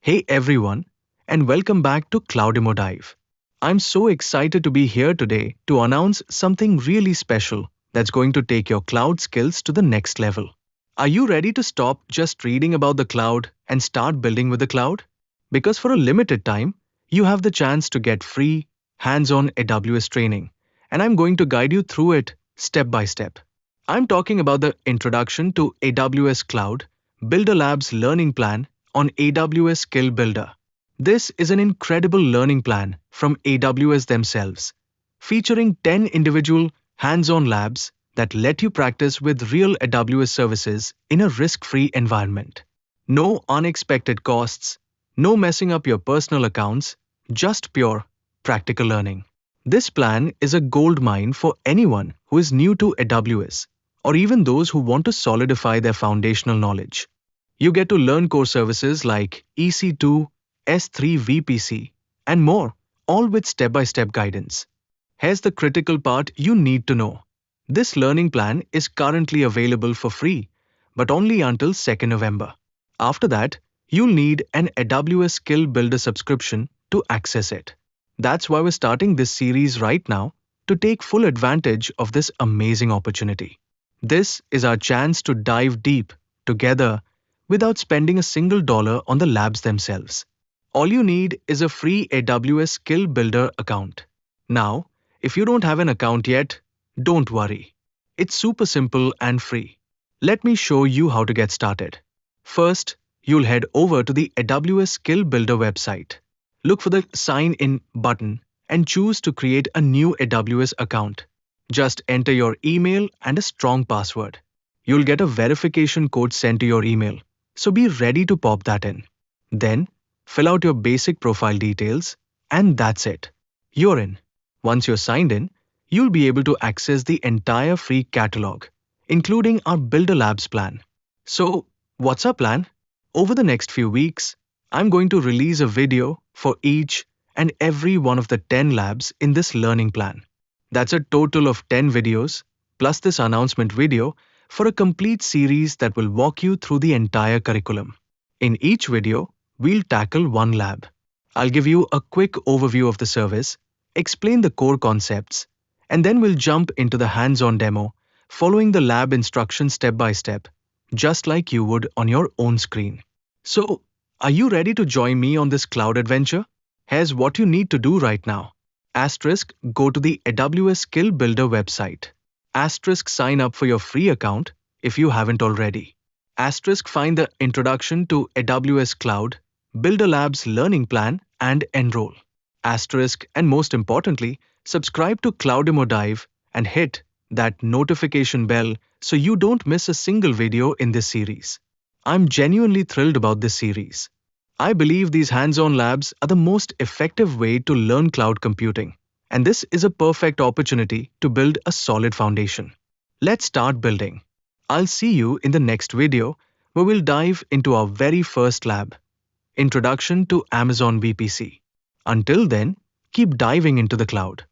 Hey everyone, and welcome back to CloudDemoDive. I'm so excited to be here today to announce something really special that's going to take your cloud skills to the next level. Are you ready to stop just reading about the cloud and start building with the cloud? Because for a limited time, you have the chance to get free, hands-on AWS training, and I'm going to guide you through it step by step. I'm talking about the Introduction to AWS Cloud Builder Labs Learning Plan on AWS Skill Builder. This is an incredible learning plan from AWS themselves, featuring 10 individual hands-on labs that let you practice with real AWS services in a risk-free environment. No unexpected costs, no messing up your personal accounts, just pure, practical learning. This plan is a goldmine for anyone who is new to AWS or even those who want to solidify their foundational knowledge. You get to learn core services like EC2, S3 VPC, and more, all with step-by-step guidance. Here's the critical part you need to know. This learning plan is currently available for free, but only until 2nd November. After that, you'll need an AWS Skill Builder subscription to access it. That's why we're starting this series right now to take full advantage of this amazing opportunity. This is our chance to dive deep together without spending a single dollar on the labs themselves. All you need is a free AWS Skill Builder account. Now, if you don't have an account yet, don't worry. It's super simple and free. Let me show you how to get started. First, you'll head over to the AWS Skill Builder website. Look for the Sign In button and choose to create a new AWS account. Just enter your email and a strong password. You'll get a verification code sent to your email, so be ready to pop that in. Then, fill out your basic profile details, and that's it. You're in. Once you're signed in, you'll be able to access the entire free catalog, including our Builder Labs plan. So, what's our plan? Over the next few weeks, I'm going to release a video for each and every one of the 10 labs in this learning plan. That's a total of 10 videos, plus this announcement video, for a complete series that will walk you through the entire curriculum. In each video, we'll tackle one lab. I'll give you a quick overview of the service, explain the core concepts, and then we'll jump into the hands-on demo, following the lab instructions step by step, just like you would on your own screen. So, are you ready to join me on this cloud adventure? Here's what you need to do right now. Go to the AWS Skill Builder website. Sign up for your free account if you haven't already. Find the Introduction to AWS Cloud Builder Labs Learning Plan and enroll. And most importantly, subscribe to CloudDemoDive and hit that notification bell so you don't miss a single video in this series. I'm genuinely thrilled about this series. I believe these hands-on labs are the most effective way to learn cloud computing, and this is a perfect opportunity to build a solid foundation. Let's start building. I'll see you in the next video where we'll dive into our very first lab, Introduction to Amazon VPC. Until then, keep diving into the cloud.